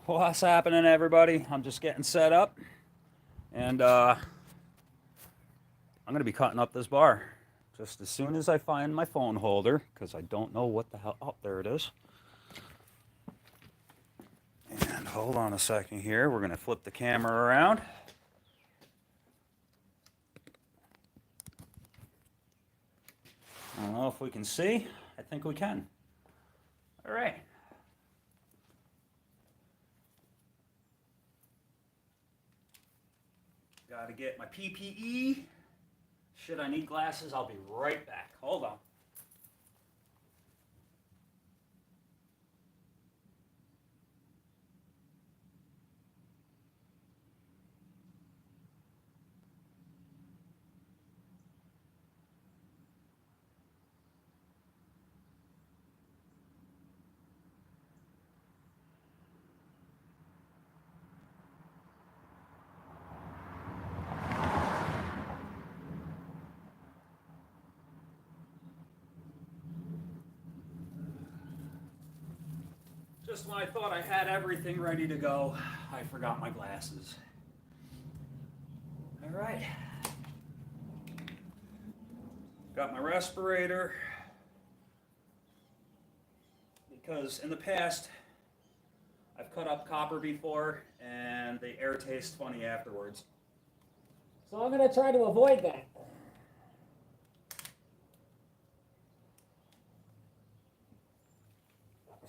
What's happening, everybody? I'm just getting set up, and I'm going to be cutting up this bar just as soon as I find my phone holder, because I don't know what the hell. Oh, there it is. And hold on a second here. We're going to flip the camera around. I don't know if we can see. I think we can. All right. Got to get my PPE. Should I need glasses, I'll be right back. Hold on. Just when I thought I had everything ready to go, I forgot my glasses. All right. Got my respirator, because in the past I've cut up copper before and the air tastes funny afterwards. So I'm going to try to avoid that.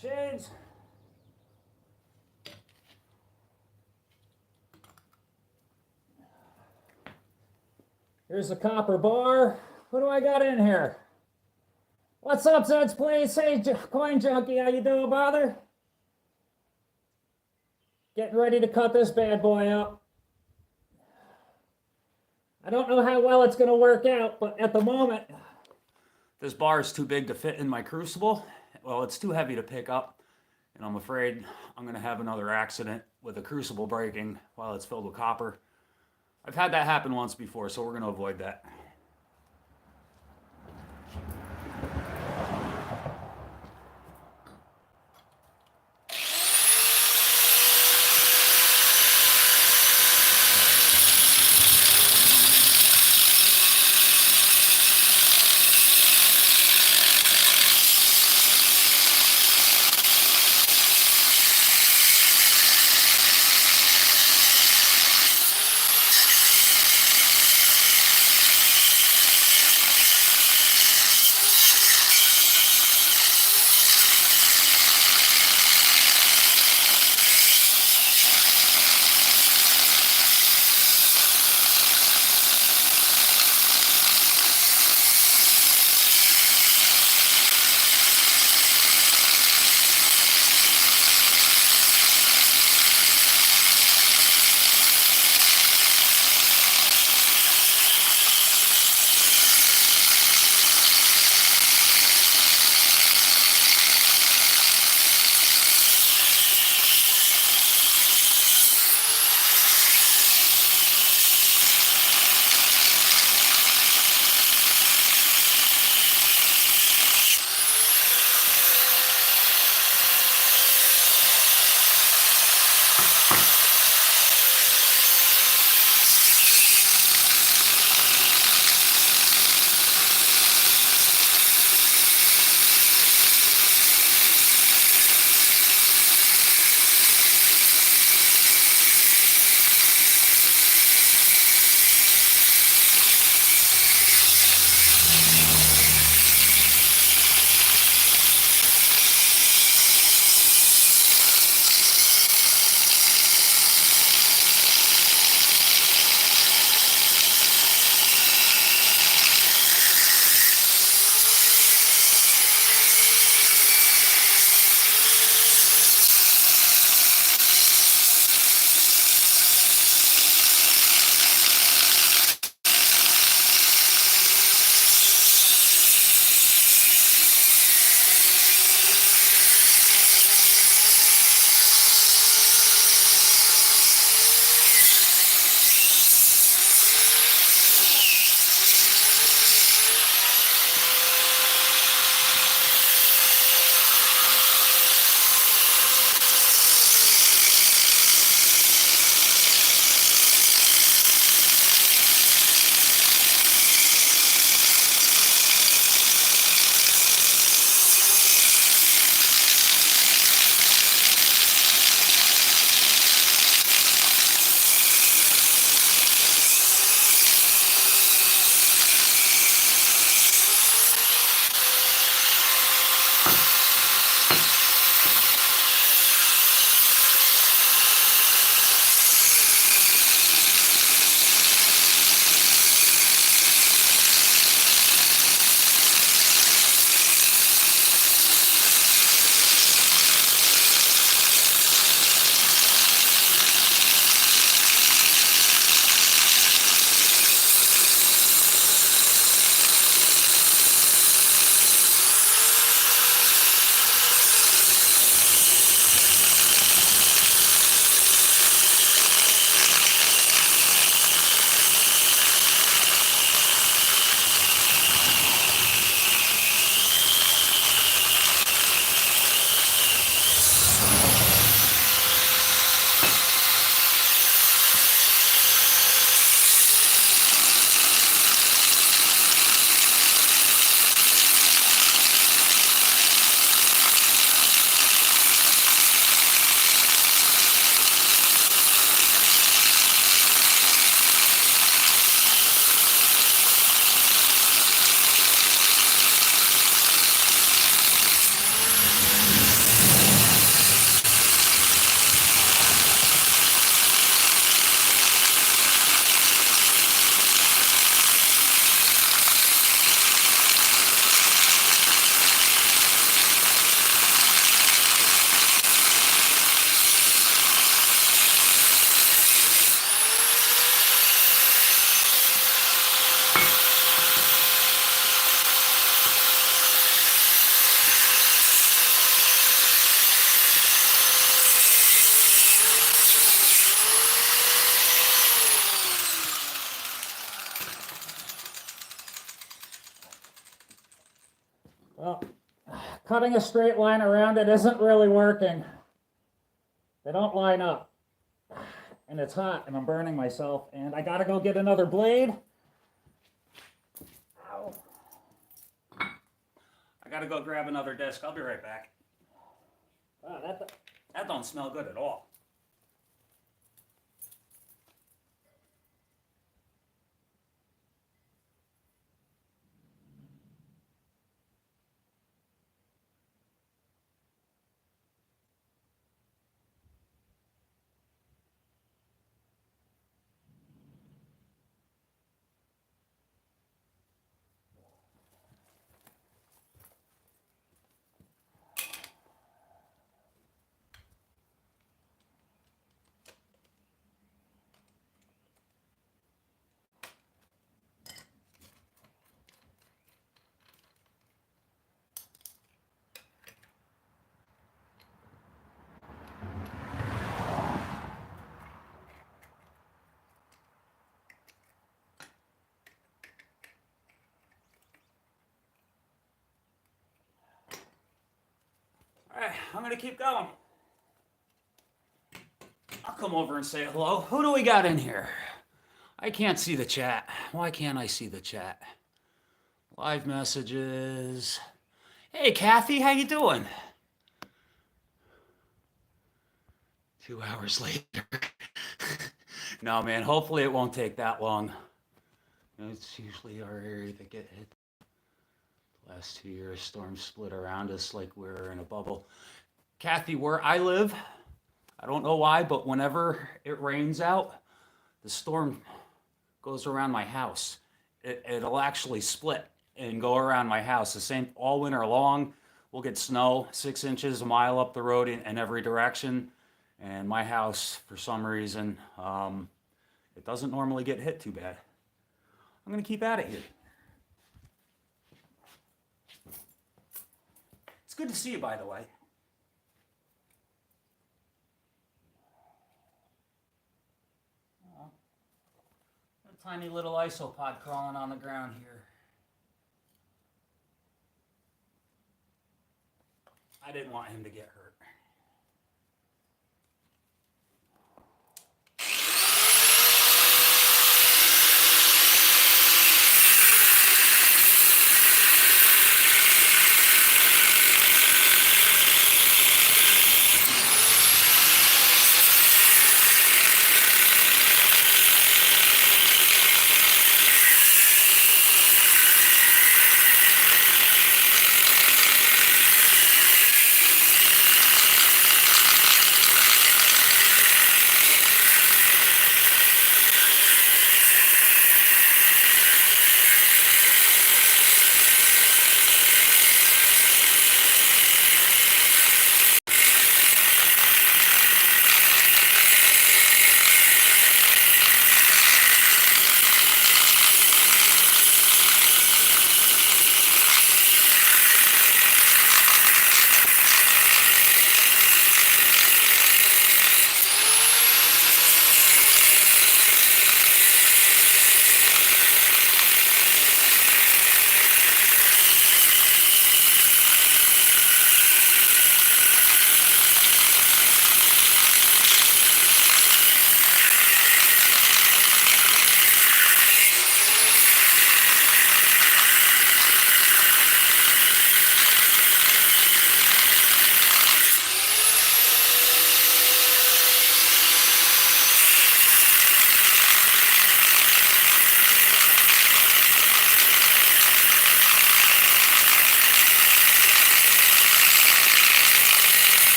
Shades. Here's the copper bar. What do I got in here? What's up, Zed's Place? Hey, Coin Junkie, how you doing, brother? Getting ready to cut this bad boy up. I don't know how well it's going to work out, but at the moment, this bar is too big to fit in my crucible. Well, it's too heavy to pick up, and I'm afraid I'm going to have another accident with the crucible breaking while it's filled with copper. I've had that happen once before, so we're going to avoid that. cutting a straight line around it isn't really working. They don't line up. And it's hot, and I'm burning myself, and I gotta go get another blade. Ow. I gotta go grab another disc. I'll be right back. Wow, that don't smell good at all. Alright, I'm gonna keep going. I'll come over and say hello. Who do we got in here? I can't see the chat. Why can't I see the chat? Live messages. Hey, Kathy, how you doing? 2 hours later. No, man, hopefully it won't take that long. It's usually our area that get hit. The last 2 years, storms split around us like we're in a bubble. Kathy, where I live, I don't know why, but whenever it rains out, the storm goes around my house. It'll actually split and go around my house. The same all winter long. We'll get snow 6 inches a mile up the road in every direction. And my house, for some reason, it doesn't normally get hit too bad. I'm going to keep at it here. It's good to see you, by the way. A tiny little isopod crawling on the ground here. I didn't want him to get hurt.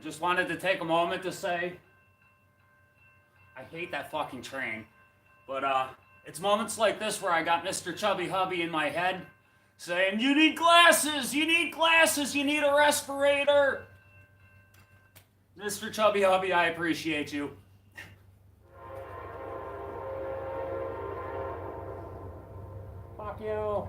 Just wanted to take a moment to say I hate that fucking train. But it's moments like this where I got Mr. Chubby Hubby in my head saying, you need glasses, you need glasses, you need a respirator. Mr. Chubby Hubby, I appreciate you. Fuck you.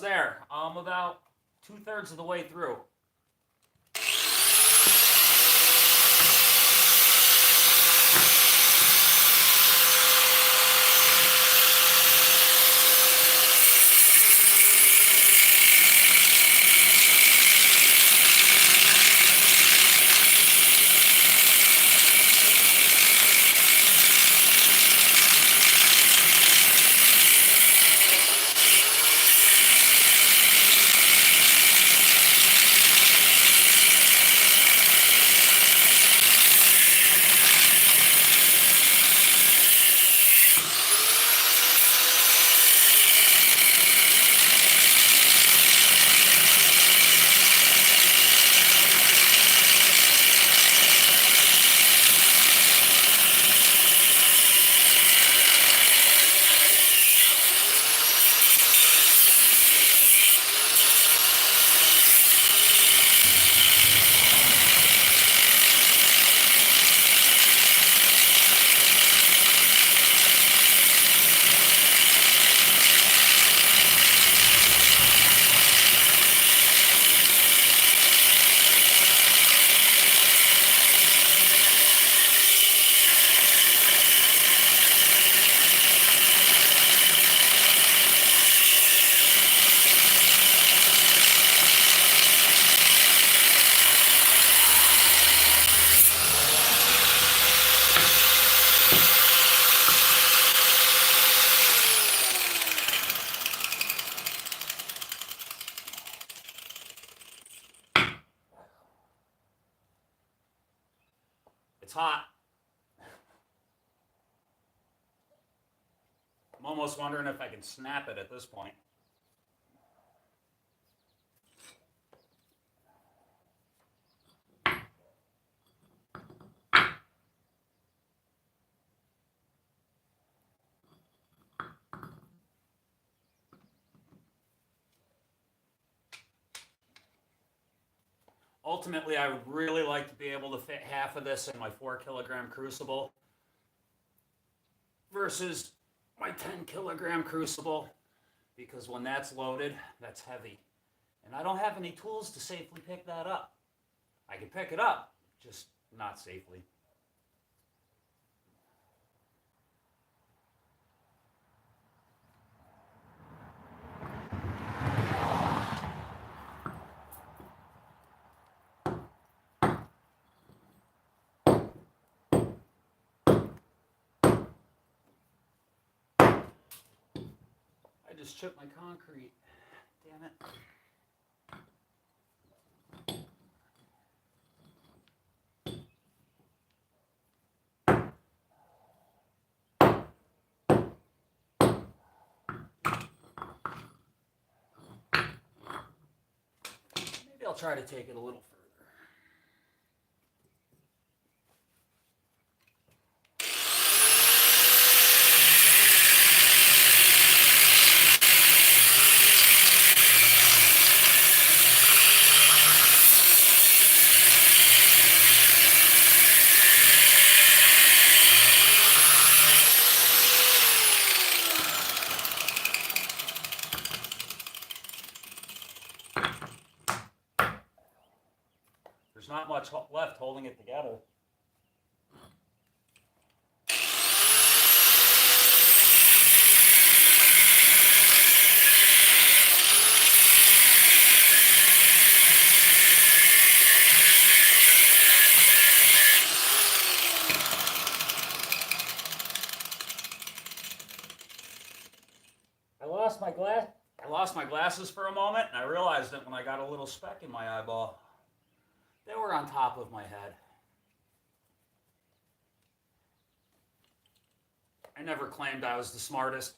almost there. I'm about 2/3 of the way through. It's hot. I'm almost wondering if I can snap it at this point. Ultimately, I would really like to be able to fit half of this in my 4-kilogram crucible versus my 10-kilogram crucible, because when that's loaded, that's heavy. And I don't have any tools to safely pick that up. I can pick it up, just not safely. I just chipped my concrete. Damn it. Maybe I'll try to take it a little further. There's not much left holding it together. I lost my glasses for a moment, and I realized it when I got a little speck in my eyeball. They were on top of my head. I never claimed I was the smartest.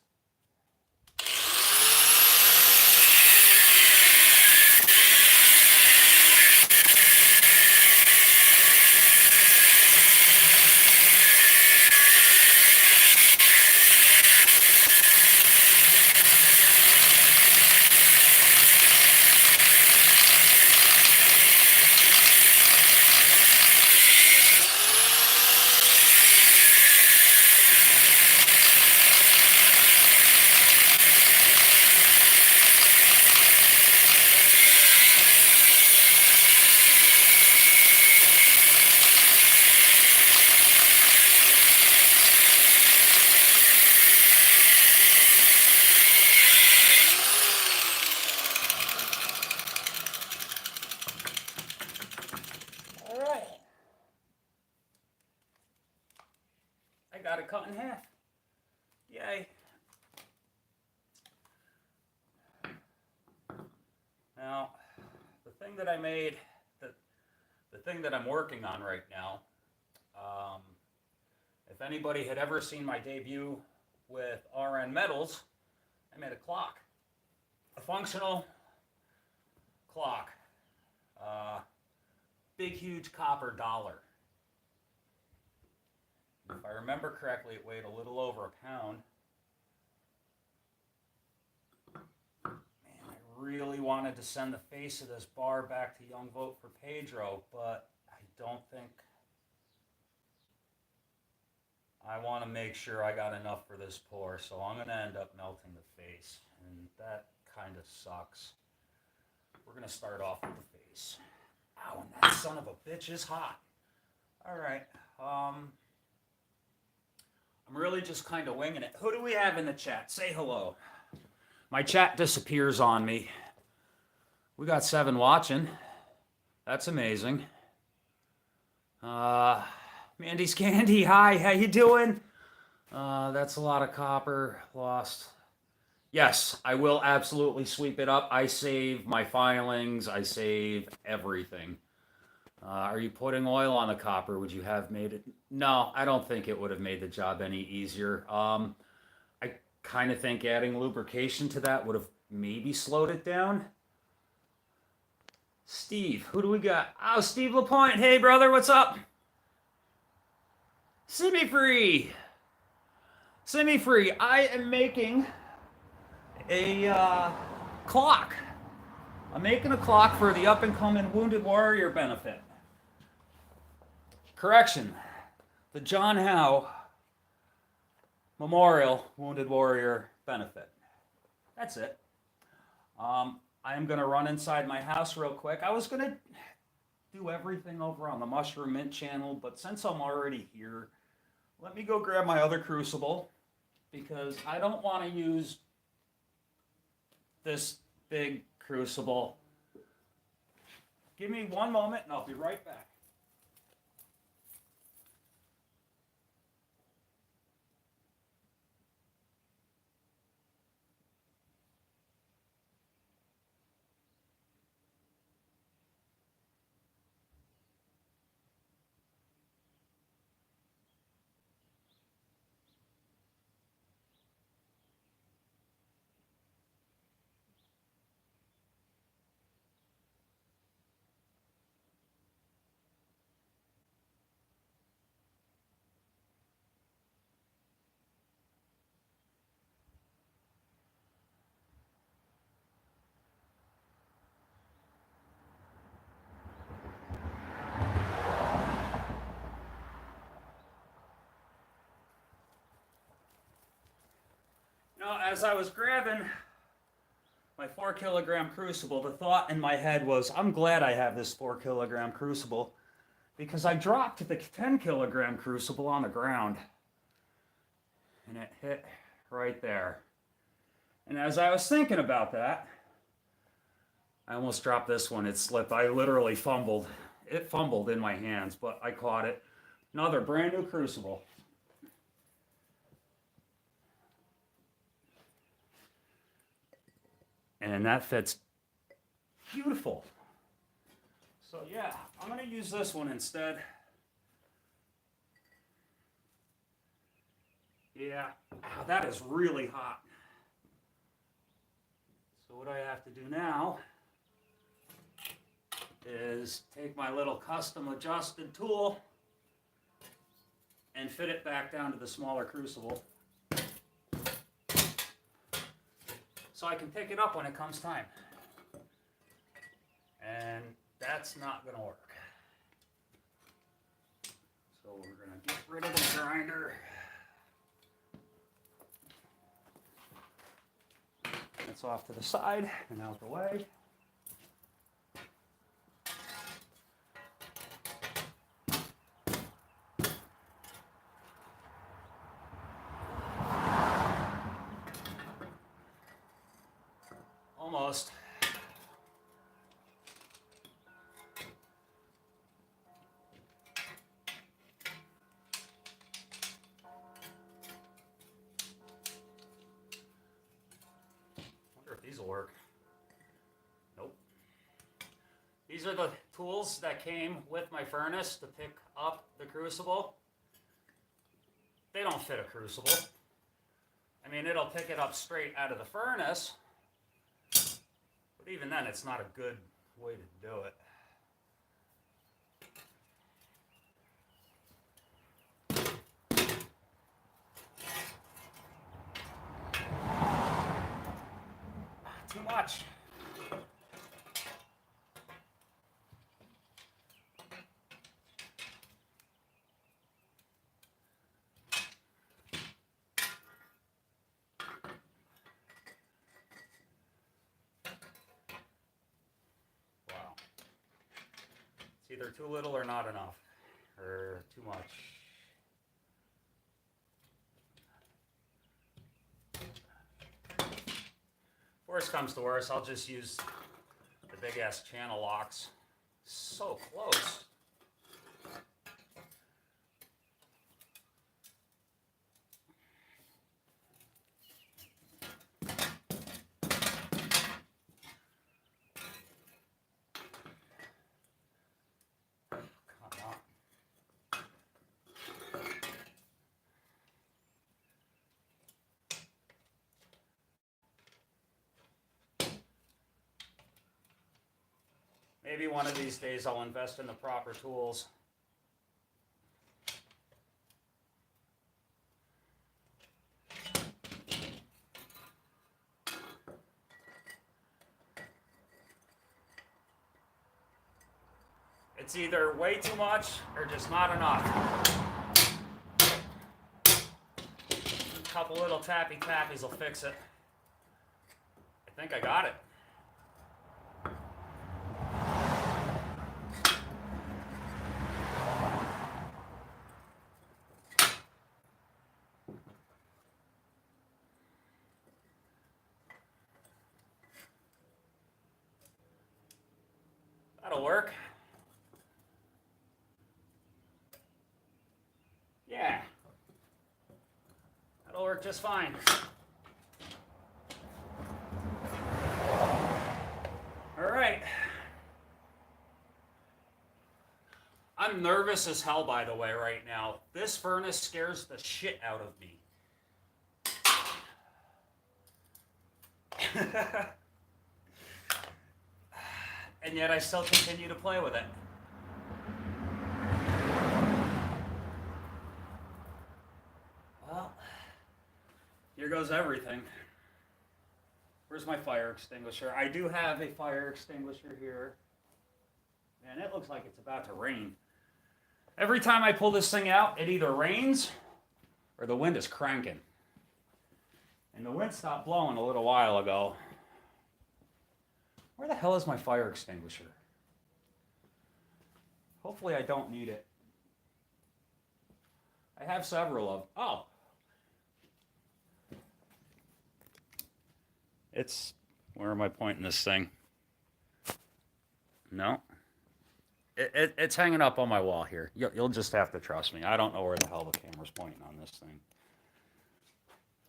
got it cut in half. Yay. Now, the thing that I made, the thing that I'm working on right now, if anybody had ever seen my debut with RN Metals, I made a clock. A functional clock. Big, huge copper dollar. If I remember correctly, it weighed a little over a pound. Man, I really wanted to send the face of this bar back to Young Vote for Pedro, but I don't think... I want to make sure I got enough for this pour, so I'm going to end up melting the face, and that kind of sucks. We're going to start off with the face. Ow, and that son of a bitch is hot. All right. I'm really just kind of winging it. Who do we have in the chat? Say hello. My chat disappears on me. We got 7 watching. That's amazing. Mandy's Candy, hi, how you doing? That's a lot of copper lost. Yes, I will absolutely sweep it up. I save my filings. I save everything. Are you putting oil on the copper? Would you have made it? No, I don't think it would have made the job any easier. I kind of think adding lubrication to that would have maybe slowed it down. Steve, who do we got? Oh, Steve LaPointe. Hey, brother, what's up? Semi-free. Semi-free. I am making a clock. I'm making a clock for the up-and-coming Wounded Warrior benefit. Correction. The John Howe Memorial Wounded Warrior benefit. That's it. I am going to run inside my house real quick. I was going to do everything over on the Mushroom Mint channel, but since I'm already here, let me go grab my other crucible, because I don't want to use this big crucible. Give me one moment and I'll be right back. Now, as I was grabbing my 4-kilogram crucible, the thought in my head was, I'm glad I have this 4-kilogram crucible, because I dropped the 10-kilogram crucible on the ground, and it hit right there. And as I was thinking about that, I almost dropped this one. It slipped. I literally fumbled. It fumbled in my hands, but I caught it. Another brand new crucible. And that fits beautiful. So yeah, I'm going to use this one instead. Yeah, that is really hot. So what I have to do now is take my little custom adjusted tool and fit it back down to the smaller crucible, so I can pick it up when it comes time. And that's not going to work. So we're going to get rid of the grinder. That's off to the side and out the way. Almost. These are the tools that came with my furnace to pick up the crucible. They don't fit a crucible. I mean, it'll pick it up straight out of the furnace, but even then, it's not a good way to do it. Too much. Wow. It's either too little or not enough, or too much. Worst comes to worst, I'll just use the big ass channel locks. So close. Come on. Maybe one of these days I'll invest in the proper tools. It's either way too much or just not enough. A couple little tappy tappies will fix it. I think I got it. That'll work. Yeah. That'll work just fine. All right. I'm nervous as hell, by the way, right now. This furnace scares the shit out of me. And yet I still continue to play with it. Well, here goes everything. Where's my fire extinguisher? I do have a fire extinguisher here. Man, it looks like it's about to rain. Every time I pull this thing out, it either rains or the wind is cranking. And the wind stopped blowing a little while ago. Where the hell is my fire extinguisher? Hopefully I don't need it. I have several of them. Oh. Where am I pointing this thing? No. It's hanging up on my wall here. You'll just have to trust me. I don't know where the hell the camera's pointing on this thing.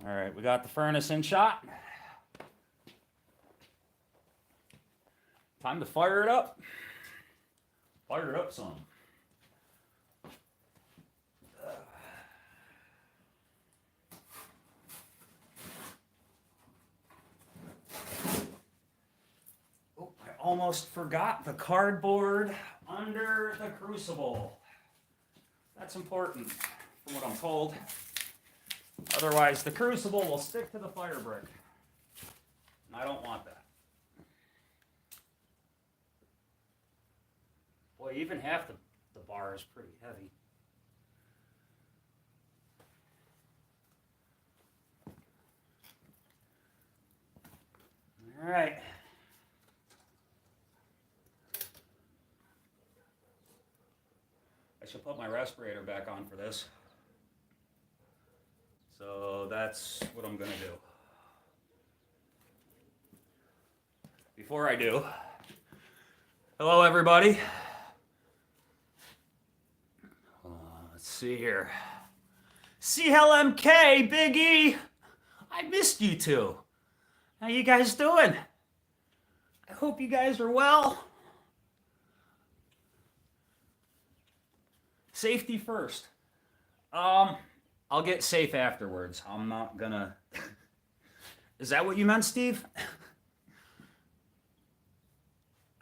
All right, we got the furnace in shot. Time to fire it up. Fire it up some. Oh, I almost forgot the cardboard under the crucible. That's important from what I'm told. Otherwise, the crucible will stick to the fire brick. And I don't want that. Boy, even half the bar is pretty heavy. All right. I should put my respirator back on for this. So that's what I'm going to do. Before I do, hello everybody. Let's see here. CLMK, Big E. I missed you two. How you guys doing? I hope you guys are well. Safety first. I'll get safe afterwards. I'm not gonna. Is that what you meant, Steve?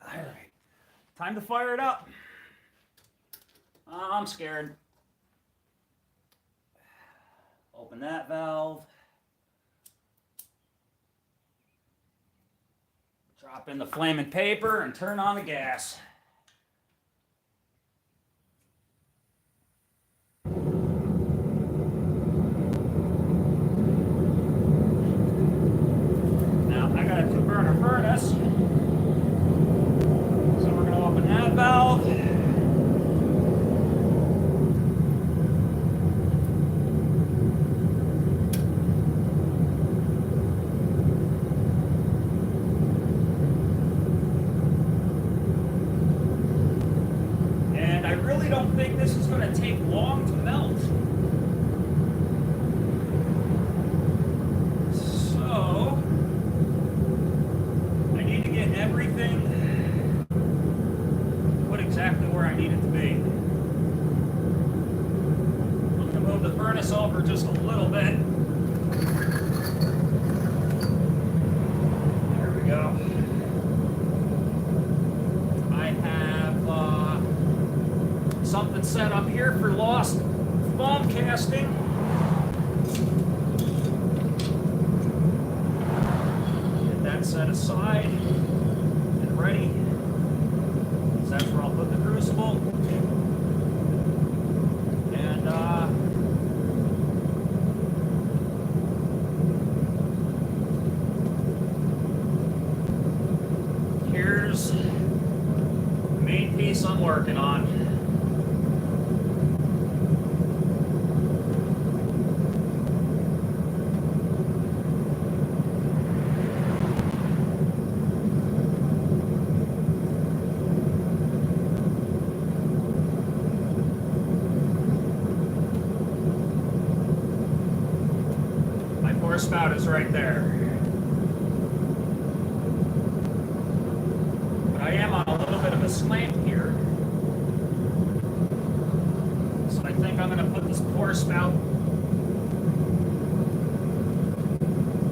All right. Time to fire it up. I'm scared. Open that valve. Drop in the flaming paper and turn on the gas. Now I got a 2-burner furnace. So we're going to open that valve. I really don't think this is going to take long to melt. So, I need to get everything put exactly where I need it to be. I'm going to move the furnace over just a little bit. There we go. Something set up here for lost foam casting. Get that set aside and ready. So that's where I'll put the crucible. And here's the main piece I'm working on. Spout is right there. But I am on a little bit of a slant here. So I think I'm going to put this pour spout.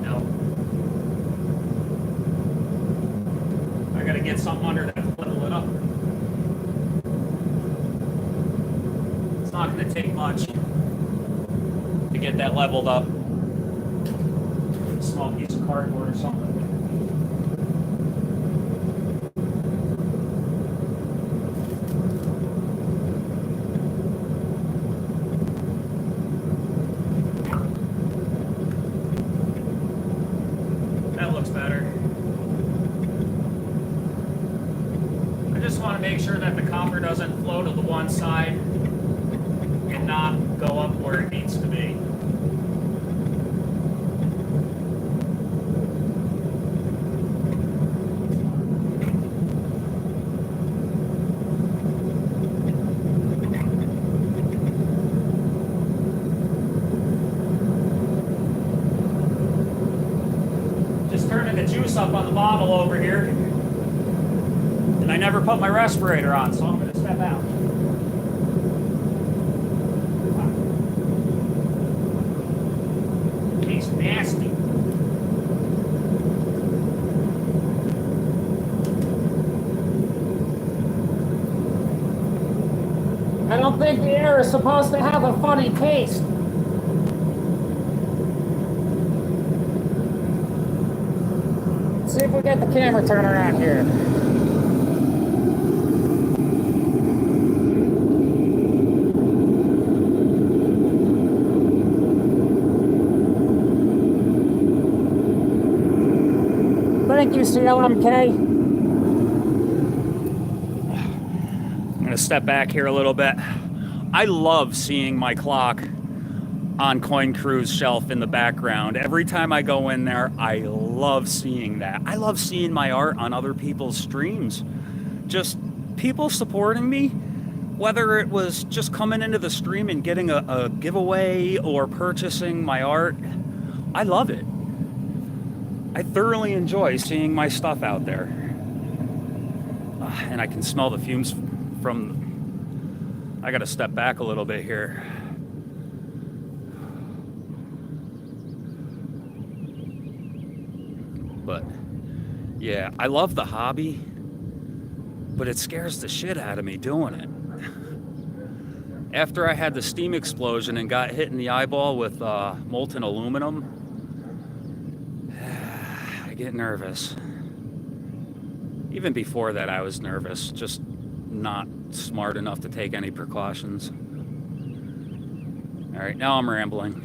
No. I got to get something under that to level it up. It's not going to take much to get that leveled up. Small piece of cardboard or something. That looks better. I just want to make sure that the copper doesn't flow to the one side and not go up where it needs to be. Up on the bottle over here, and I never put my respirator on, so I'm going to step out. Tastes nasty. I don't think the air is supposed to have a funny taste. See if we get the camera turned around here. Thank you, CLMK. I'm going to step back here a little bit. I love seeing my clock on Coin Crew's shelf in the background. Every time I go in there, I love seeing that. I love seeing my art on other people's streams. Just people supporting me, whether it was just coming into the stream and getting a giveaway or purchasing my art. I love it. I thoroughly enjoy seeing my stuff out there. And I can smell the fumes from I gotta step back a little bit here. But yeah, I love the hobby, but it scares the shit out of me doing it. After I had the steam explosion and got hit in the eyeball with molten aluminum, I get nervous. Even before that, I was nervous, just not smart enough to take any precautions. All right, now I'm rambling.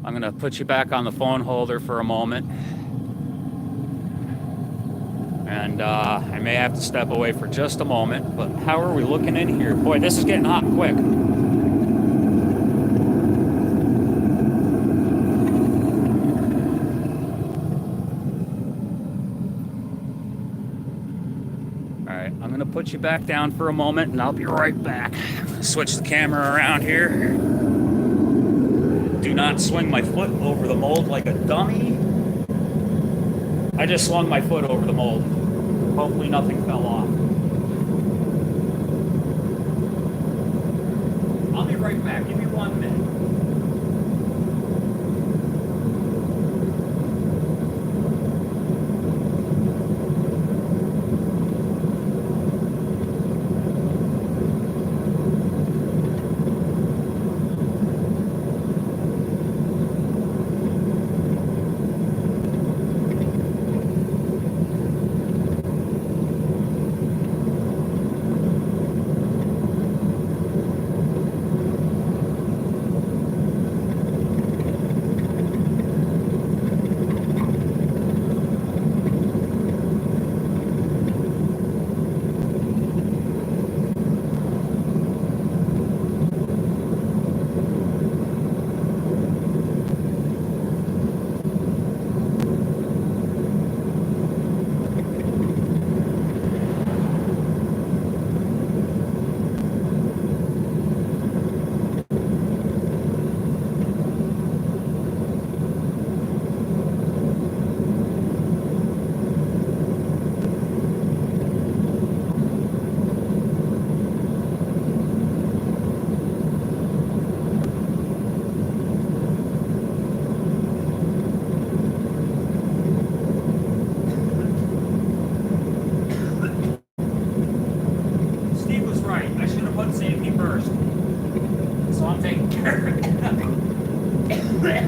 I'm gonna put you back on the phone holder for a moment. And I may have to step away for just a moment, but how are we looking in here? Boy, this is getting hot quick. All right, I'm gonna put you back down for a moment and I'll be right back. Switch the camera around here. Do not swing my foot over the mold like a dummy. I just swung my foot over the mold. Hopefully nothing fell off. I'll be right back. Give me 1 minute.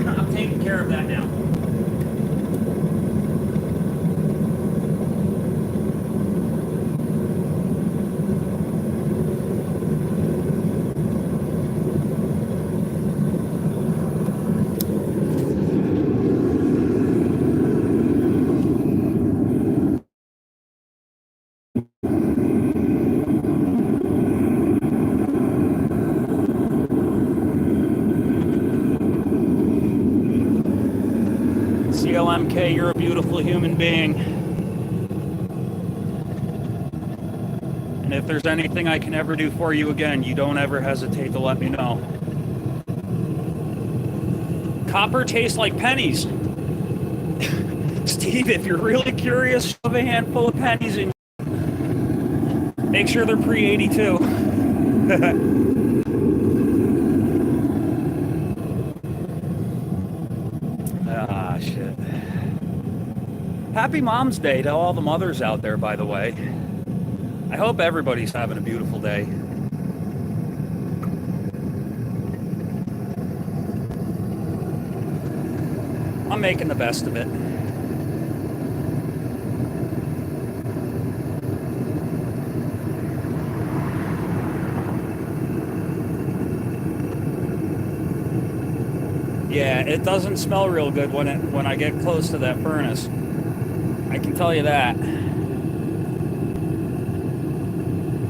I'm taking care of that now. CLMK, you're a beautiful human being. And if there's anything I can ever do for you again, you don't ever hesitate to let me know. Copper tastes like pennies. Steve, if you're really curious, shove a handful of pennies in. Make sure they're pre-82. Ah, shit. Happy Mom's Day to all the mothers out there, by the way. I hope everybody's having a beautiful day. I'm making the best of it. Yeah, it doesn't smell real good when I get close to that furnace. I can tell you that.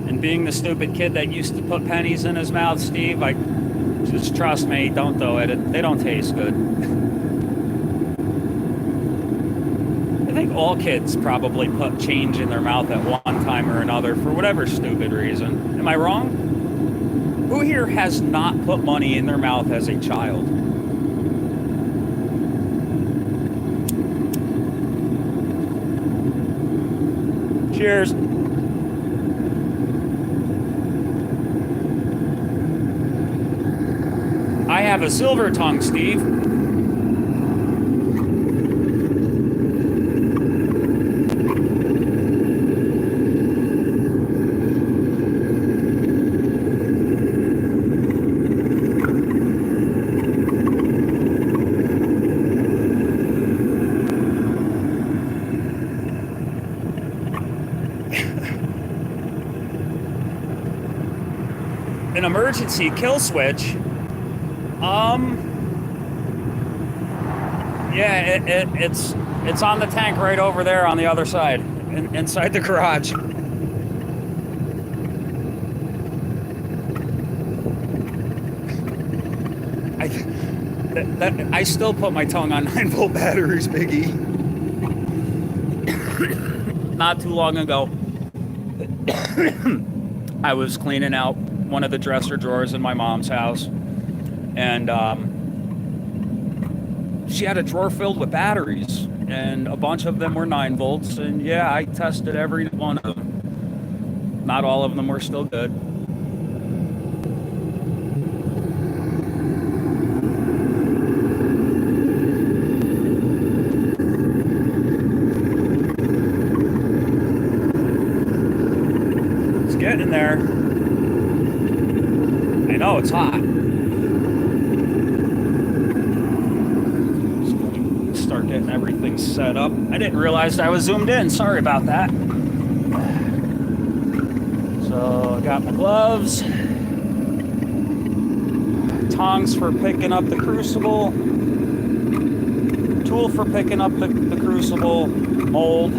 And being the stupid kid that used to put pennies in his mouth, Steve, just trust me, don't do it. They don't taste good. I think all kids probably put change in their mouth at one time or another for whatever stupid reason. Am I wrong? Who here has not put money in their mouth as a child? Cheers. have a silver tongue, Steve. An emergency kill switch. Yeah, it's on the tank right over there on the other side, inside the garage. I still put my tongue on 9-volt batteries, Biggie. Not too long ago, I was cleaning out one of the dresser drawers in my mom's house, and she had a drawer filled with batteries, and a bunch of them were 9 volts, and yeah, I tested every one of them. Not all of them were still good. It's getting there. I know it's hot. Start getting everything set up. I didn't realize I was zoomed in. Sorry about that. So I got my gloves, tongs for picking up the crucible, tool for picking up the crucible, mold,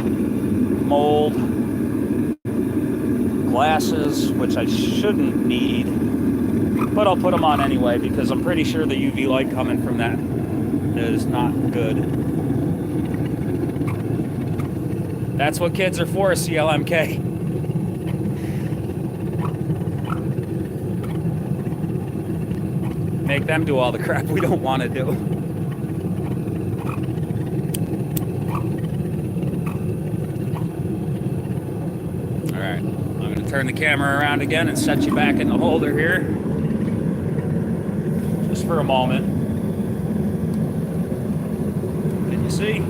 glasses, which I shouldn't need, but I'll put them on anyway because I'm pretty sure the UV light coming from that is not good. That's what kids are for, CLMK. Make them do all the crap we don't want to do. Alright, I'm going to turn the camera around again and set you back in the holder here. Just for a moment. Can you see?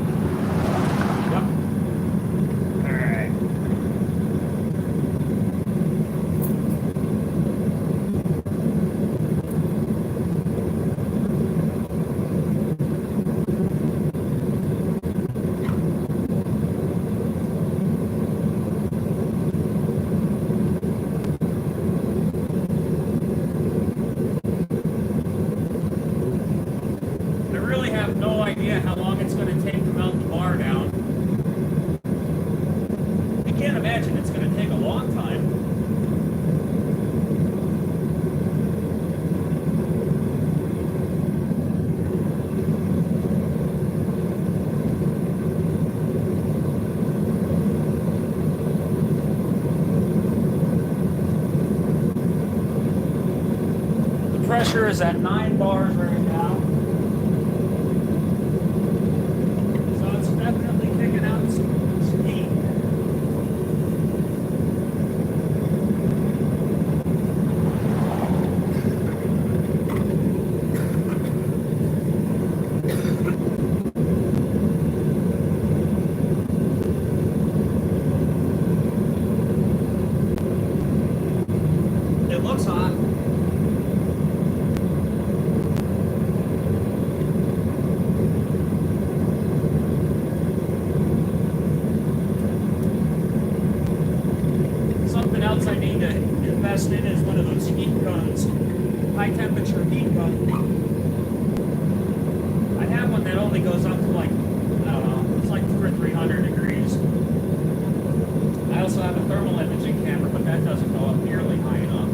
How long it's going to take to melt the bar down. I can't imagine it's going to take a long time. The pressure is at 9 bars right now. I need to invest in is one of those heat guns, high temperature heat gun. I have one that only goes up to like, I don't know, it's like 200 or 300 degrees. I also have a thermal imaging camera, but that doesn't go up nearly high enough.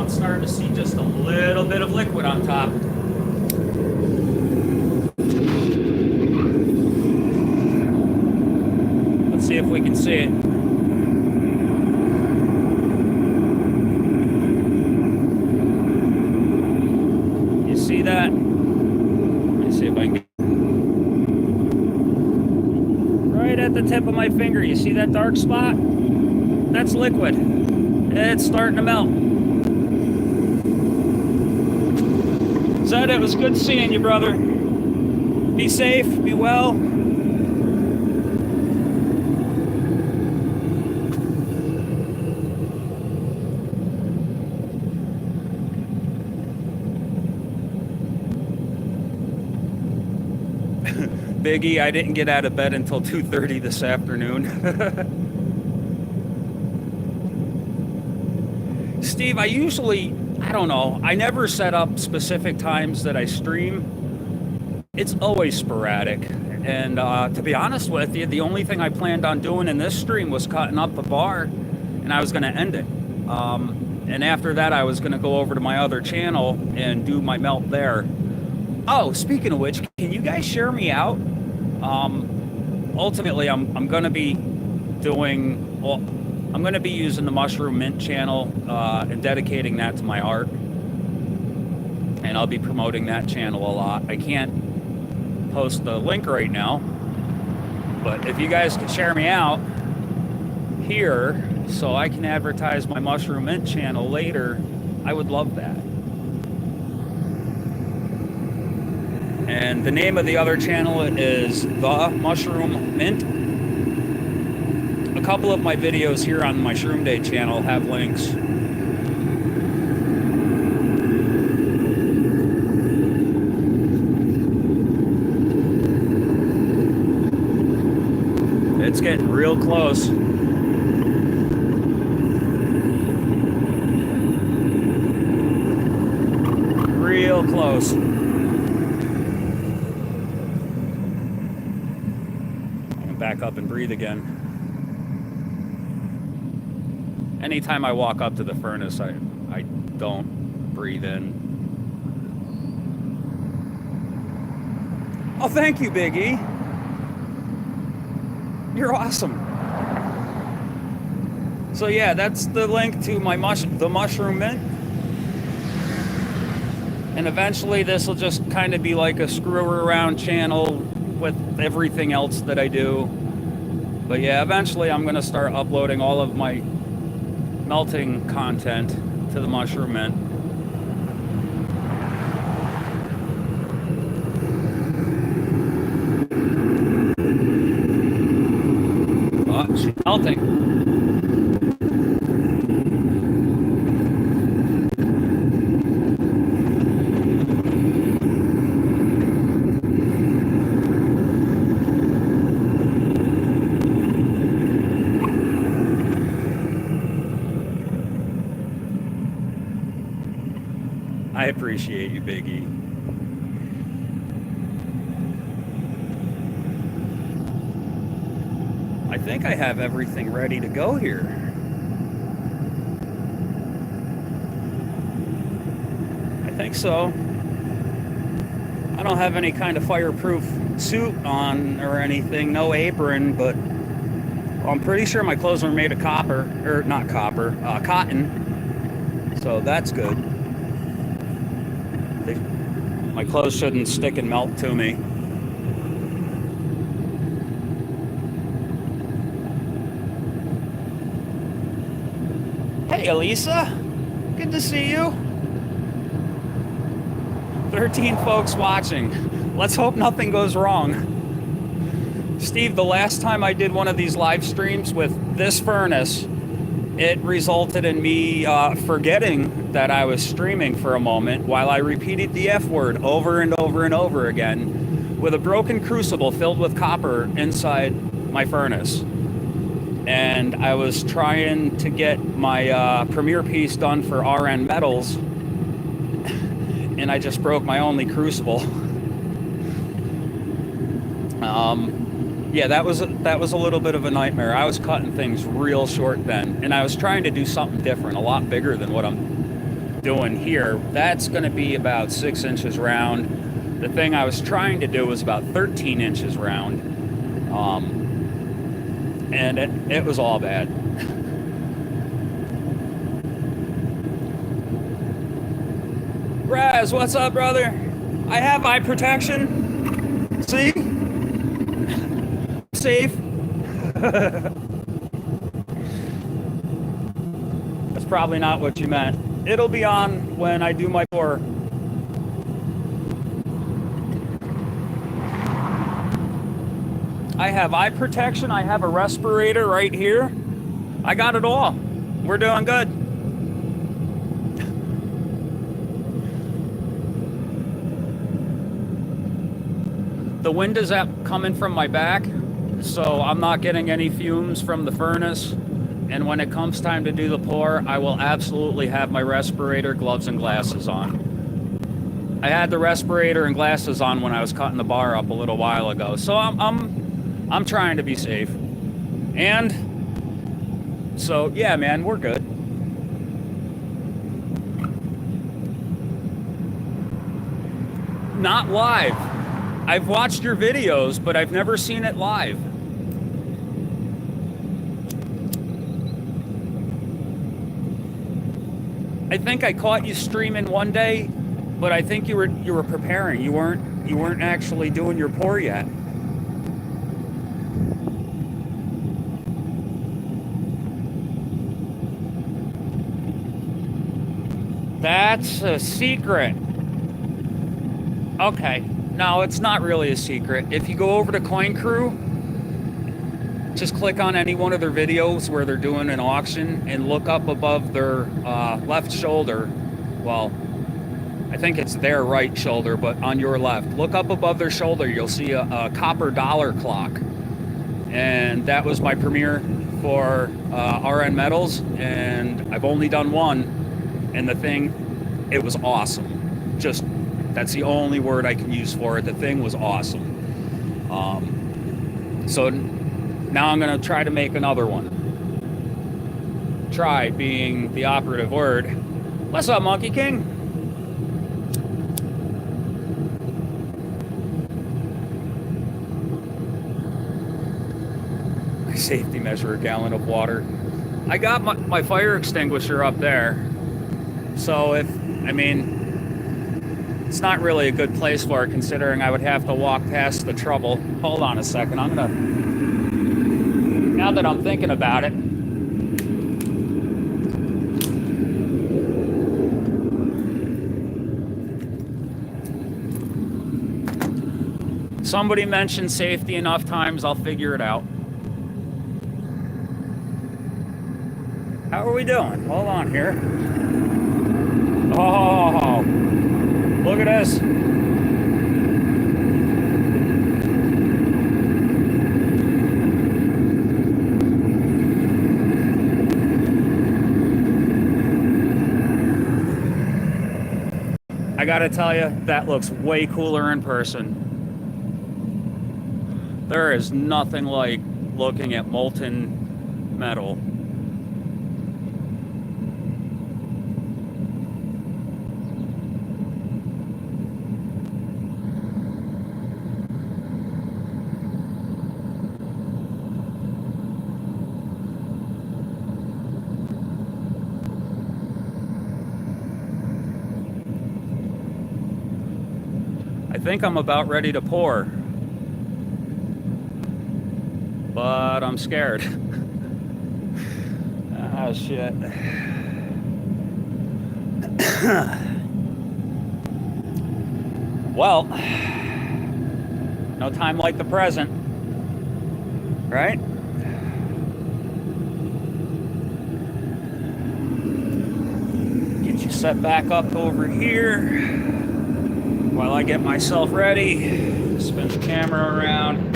Starting to see just a little bit of liquid on top. Let's see if we can see it. You see that? Let me tip of my finger. You see that dark spot? That's liquid. It's starting to melt. Zed, it was good seeing you, brother. Be safe, be well. Biggie, I didn't get out of bed until 2:30 this afternoon. Steve, I don't know, I never set up specific times that I stream. It's always sporadic. And to be honest with you, the only thing I planned on doing in this stream was cutting up the bar, and I was going to end it. And after that, I was going to go over to my other channel and do my melt there. Oh, speaking of which, can you guys share me out? Ultimately, I'm going to be doing, well, I'm going to be using the Mushroom Mint channel and dedicating that to my art. And I'll be promoting that channel a lot. I can't post the link right now, but if you guys could share me out here so I can advertise my Mushroom Mint channel later, I would love that. And the name of the other channel is The Mushroom Mint. A couple of my videos here on my Shroom Day channel have links. It's getting real close. Real close. Back up and breathe again. Anytime I walk up to the furnace, I don't breathe in. Oh, thank you, Big E. You're awesome. So yeah, that's the link to my the Mushroom Mint. And eventually this will just kind of be like a screw around channel with everything else that I do. But yeah, eventually I'm going to start uploading all of my melting content to the Mushroom Mint. Oh, she's melting. I appreciate you, Biggie. I think I have everything ready to go here. I think so. I don't have any kind of fireproof suit on or anything, no apron, but I'm pretty sure my clothes were made of copper, or not copper, cotton. So that's good. My clothes shouldn't stick and melt to me. Hey, Elisa. Good to see you. 13 folks watching. Let's hope nothing goes wrong. Steve, the last time I did one of these live streams with this furnace, it resulted in me forgetting that I was streaming for a moment while I repeated the F word over and over and over again with a broken crucible filled with copper inside my furnace. And I was trying to get my premiere piece done for RN Metals, and I just broke my only crucible. Yeah, that was a little bit of a nightmare. I was cutting things real short then, and I was trying to do something different, a lot bigger than what I'm doing here. That's going to be about 6 inches round. The thing I was trying to do was about 13 inches round, and it was all bad. Raz, what's up, brother? I have eye protection. See? Safe. That's probably not what you meant. It'll be on when I do my pour. I have eye protection. I have a respirator right here. I got it all. We're doing good. The wind is coming from my back, so I'm not getting any fumes from the furnace. And when it comes time to do the pour, I will absolutely have my respirator, gloves, and glasses on. I had the respirator and glasses on when I was cutting the bar up a little while ago, so I'm trying to be safe. And so yeah, man, we're good. Not live. I've watched your videos, but I've never seen it live. I think I caught you streaming one day, but I think you were preparing. You weren't actually doing your pour yet. That's a secret. Okay. No, it's not really a secret. If you go over to Coin Crew, just click on any one of their videos where they're doing an auction and look up above their left shoulder. Well, I think it's their right shoulder, but on your left. Look up above their shoulder. You'll see a copper dollar clock. And that was my premiere for RN Metals, and I've only done one. And the thing, it was awesome. Just, that's the only word I can use for it. The thing was awesome. So now I'm going to try to make another one. Try being the operative word. What's up, Monkey King? My safety measure, a gallon of water. I got my fire extinguisher up there. So it's not really a good place for it, considering I would have to walk past the trouble. Hold on a second. Now that I'm thinking about it. Somebody mentioned safety enough times, I'll figure it out. How are we doing? Hold on here. Oh, look at this. I gotta tell you, that looks way cooler in person. There is nothing like looking at molten metal. I think I'm about ready to pour, but I'm scared. Oh shit. Well, no time like the present, right? Get you set back up over here. While I get myself ready, spin the camera around.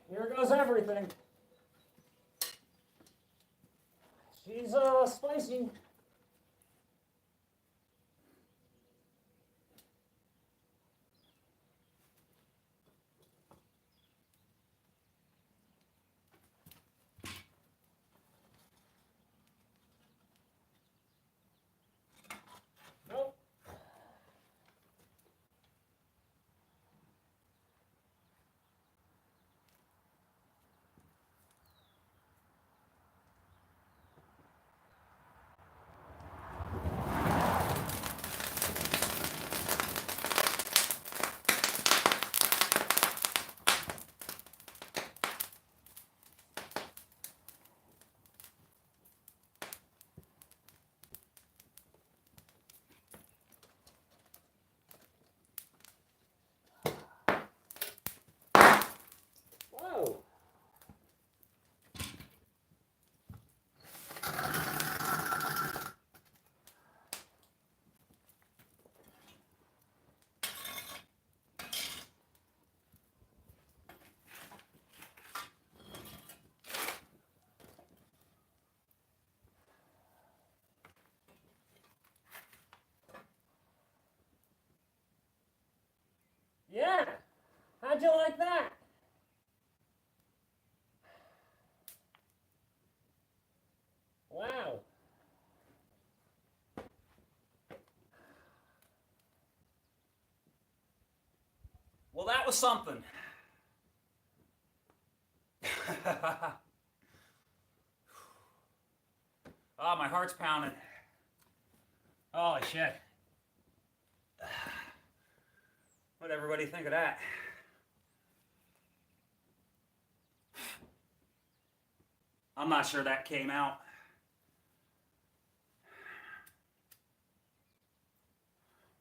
Here goes everything. She's spicy. Nope. Whoa. Yeah. How'd you like that? Wow. Well, that was something. Oh, my heart's pounding. Holy shit. What'd everybody think of that? I'm not sure that came out.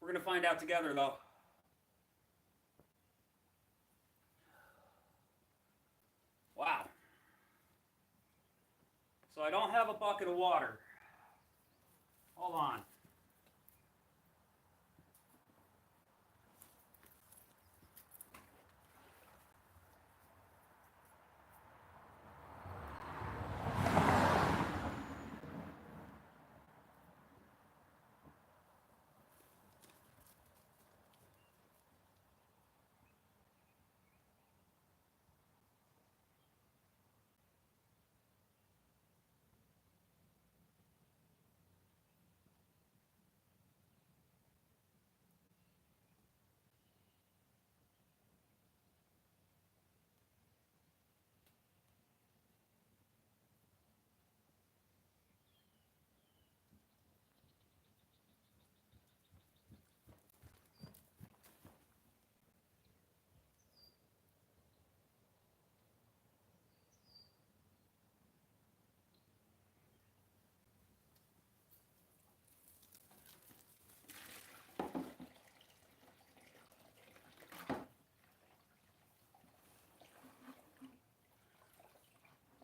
We're going to find out together, though. Wow. So I don't have a bucket of water. Hold on.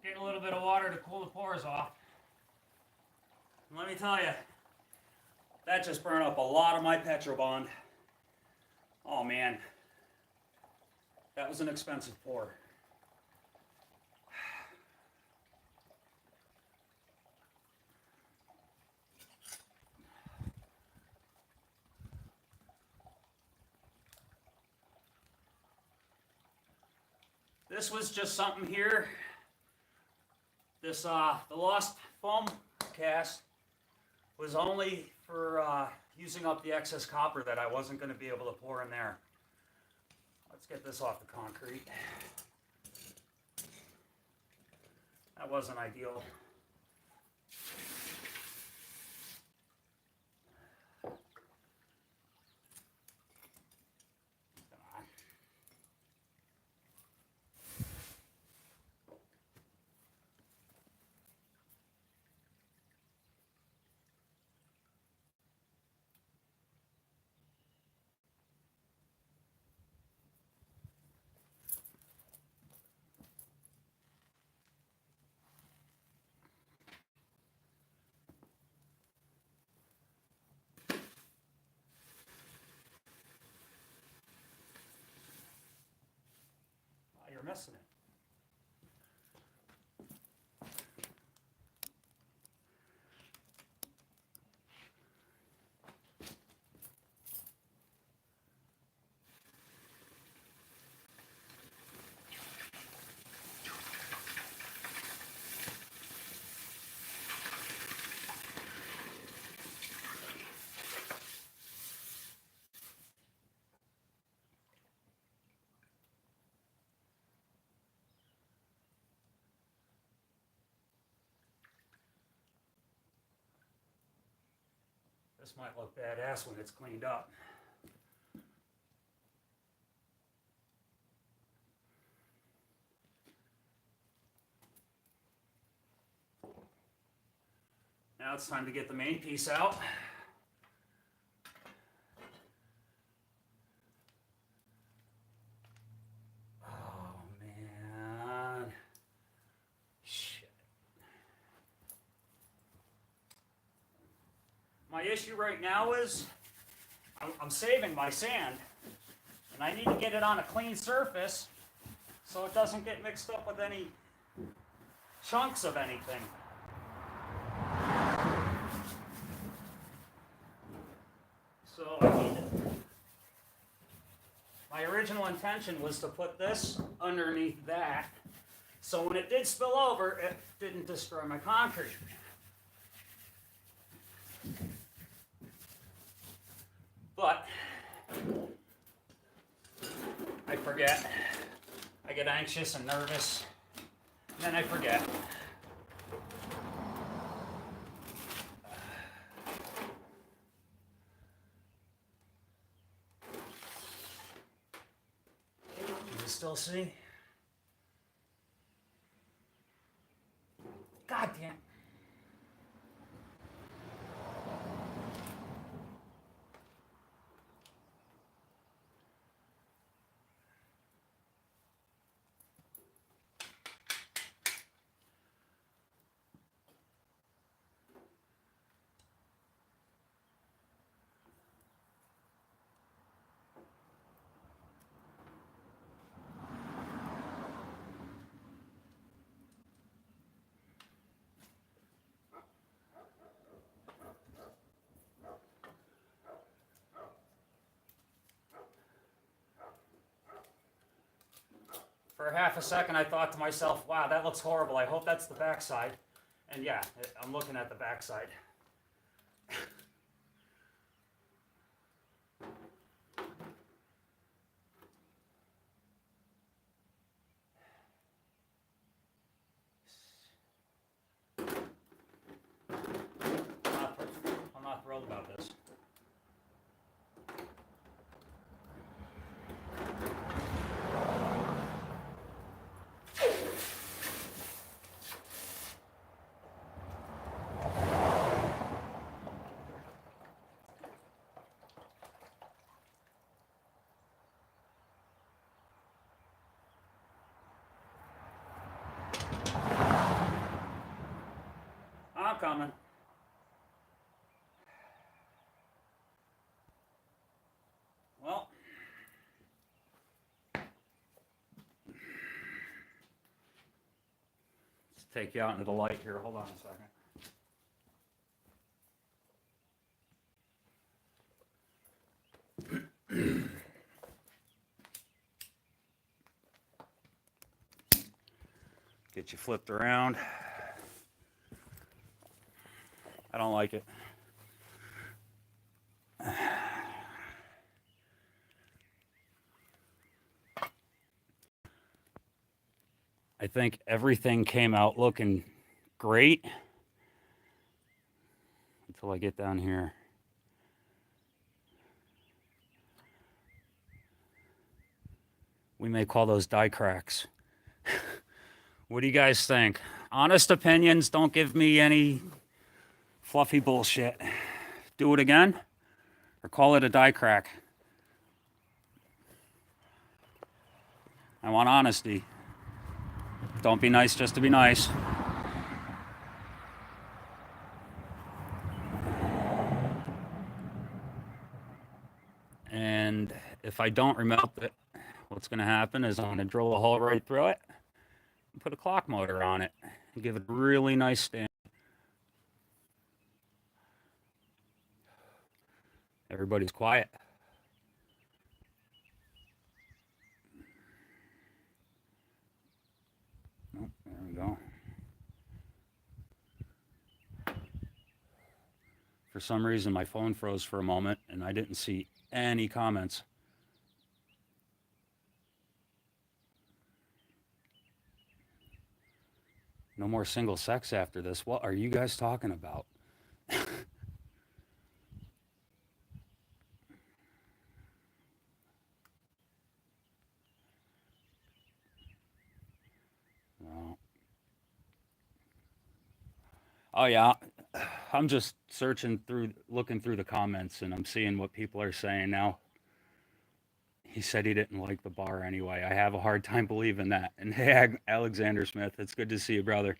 Getting a little bit of water to cool the pores off. And let me tell you, that just burned up a lot of my Petrobond. Oh man, that was an expensive pour. This was just something here. This, the Lost Foam cast was only for using up the excess copper that I wasn't going to be able to pour in there. Let's get this off the concrete. That wasn't ideal. You're missing it. This might look badass when it's cleaned up. Now it's time to get the main piece out. Oh man. Shit. My issue right now is I'm saving my sand, and I need to get it on a clean surface so it doesn't get mixed up with any chunks of anything. So my original intention was to put this underneath that, so when it did spill over, it didn't destroy my concrete. But I forget. I get anxious and nervous, and then I forget. Can you still see? God damn. For half a second, I thought to myself, wow, that looks horrible. I hope that's the backside. And yeah, I'm looking at the backside. I'm not thrilled about this. I'm coming. Well, let's take you out into the light here. Hold on a second. Get you flipped around. I don't like it. I think everything came out looking great until I get down here. We may call those die cracks. What do you guys think? Honest opinions, don't give me any fluffy bullshit. Do it again or call it a die crack. I want honesty. Don't be nice just to be nice. And if I don't remelt it, what's going to happen is I'm going to drill a hole right through it and put a clock motor on it and give it a really nice stand. Everybody's quiet. Oh, there we go. For some reason, my phone froze for a moment and I didn't see any comments. No more single sex after this. What are you guys talking about? Oh yeah, I'm just looking through the comments, and I'm seeing what people are saying now. He said he didn't like the bar anyway. I have a hard time believing that. And hey, Alexander Smith, it's good to see you, brother.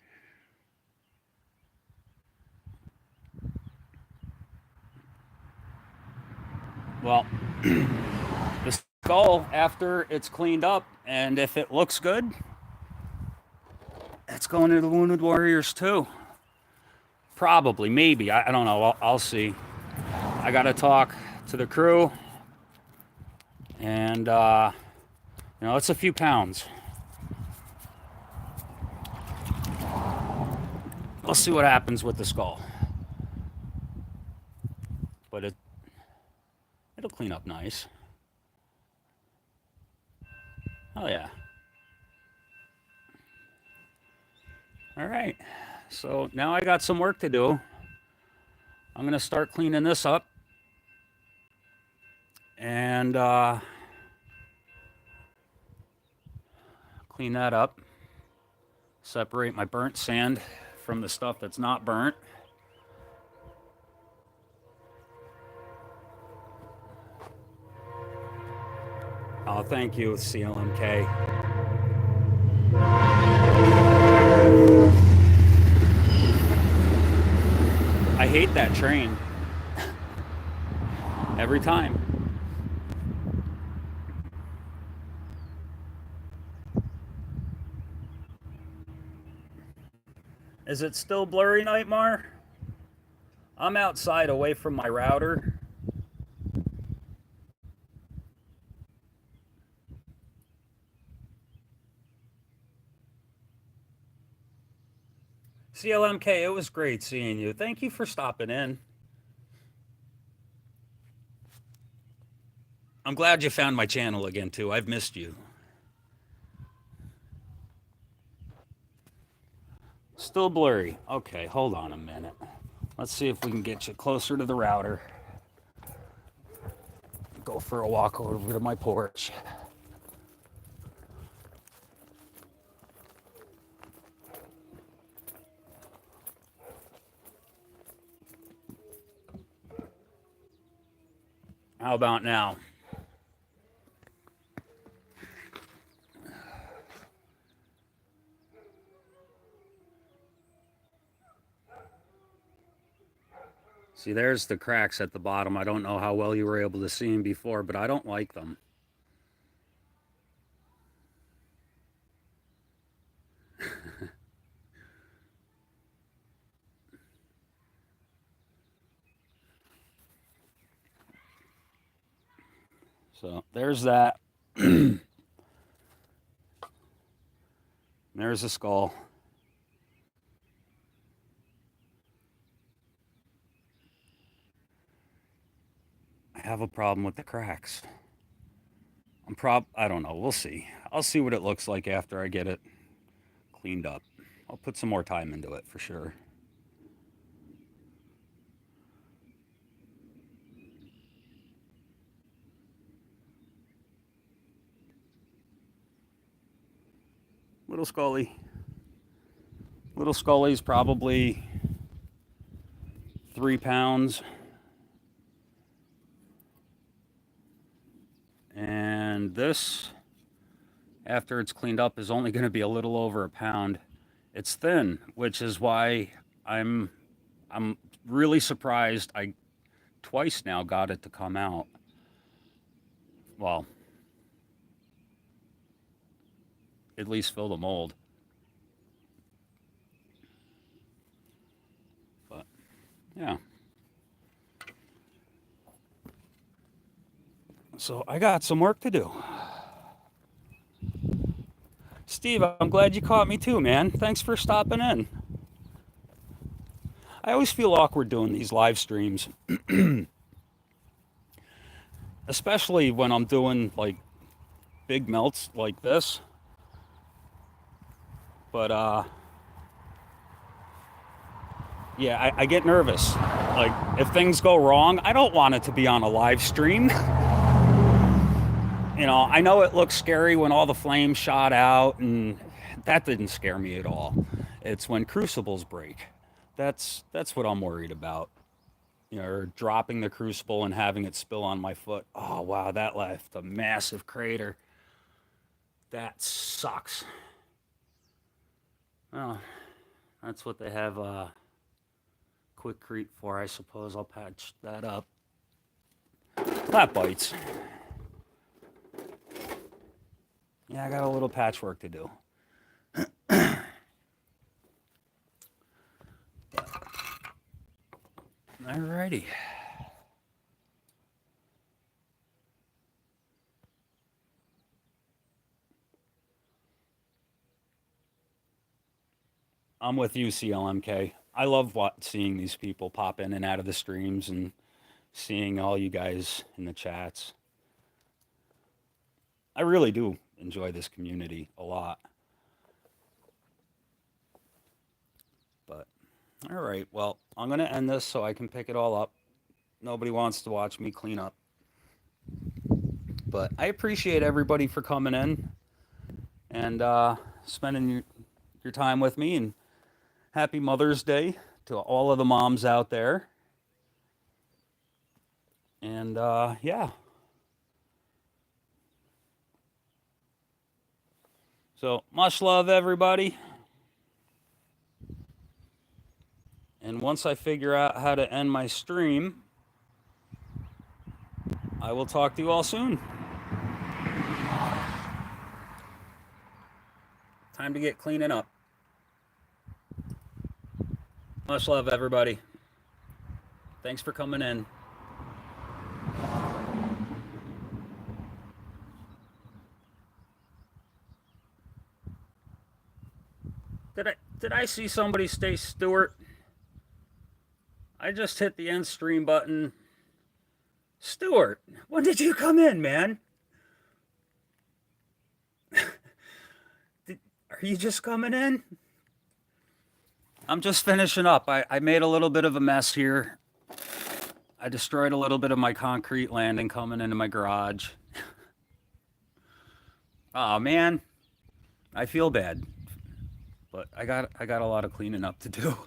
Well, the skull, after it's cleaned up, and if it looks good, it's going to the Wounded Warriors too. Probably, maybe. I don't know. I'll see. I got to talk to the crew, and it's a few pounds. We'll see what happens with the skull, but it'll clean up nice. Oh yeah. All right. So now I got some work to do. I'm gonna start cleaning this up, and clean that up. Separate my burnt sand from the stuff that's not burnt. Oh, thank you, CLMK. I hate that train. Every time. Is it still blurry, Nightmare? I'm outside away from my router. CLMK, it was great seeing you. Thank you for stopping in. I'm glad you found my channel again, too. I've missed you. Still blurry. Okay, hold on a minute. Let's see if we can get you closer to the router. Go for a walk over to my porch. How about now? See, there's the cracks at the bottom. I don't know how well you were able to see them before, but I don't like them. So there's that. There's a skull. I have a problem with the cracks. I don't know. We'll see. I'll see what it looks like after I get it cleaned up. I'll put some more time into it for sure. Little Scully. Little Scully's probably 3 pounds. And this, after it's cleaned up, is only going to be a little over a pound. It's thin, which is why I'm really surprised I twice now got it to come out. Well, at least fill the mold. But yeah. So I got some work to do. Steve, I'm glad you caught me too, man. Thanks for stopping in. I always feel awkward doing these live streams. Especially when I'm doing like big melts like this. But yeah, I get nervous. Like if things go wrong, I don't want it to be on a live stream. You know, I know it looks scary when all the flames shot out, and that didn't scare me at all. It's when crucibles break. That's what I'm worried about. Or dropping the crucible and having it spill on my foot. Oh wow, that left a massive crater. That sucks. Well, that's what they have Quickcrete for, I suppose. I'll patch that up. That bites. Yeah, I got a little patchwork to do. Alrighty. I'm with you, CLMK. I love seeing these people pop in and out of the streams and seeing all you guys in the chats. I really do enjoy this community a lot. But, all right, well, I'm going to end this so I can pick it all up. Nobody wants to watch me clean up. But I appreciate everybody for coming in and spending your time with me. And happy Mother's Day to all of the moms out there. And yeah. So much love, everybody. And once I figure out how to end my stream, I will talk to you all soon. Time to get cleaning up. Much love, everybody. Thanks for coming in. Did I see somebody say Stuart? I just hit the end stream button. Stuart, when did you come in, man? Are you just coming in? I'm just finishing up. I made a little bit of a mess here. I destroyed a little bit of my concrete landing coming into my garage. Oh man, I feel bad, but I got a lot of cleaning up to do.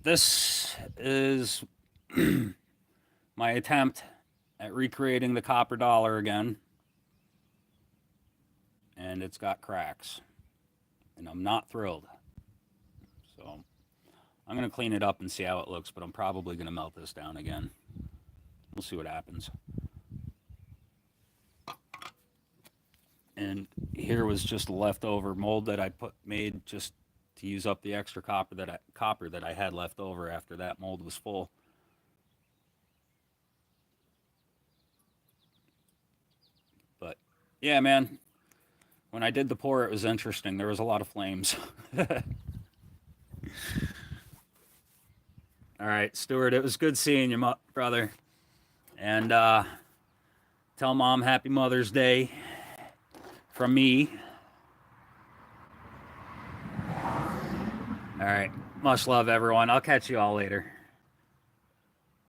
This is my attempt at recreating the copper dollar again, and it's got cracks, and I'm not thrilled. So I'm gonna clean it up and see how it looks, but I'm probably gonna melt this down again. We'll see what happens. And here was just leftover mold that I made just to use up the extra copper that I had left over after that mold was full. But yeah, man, when I did the pour, it was interesting. There was a lot of flames. All right, Stuart, it was good seeing you, brother. And tell Mom happy Mother's Day from me. All right. Much love, everyone. I'll catch you all later.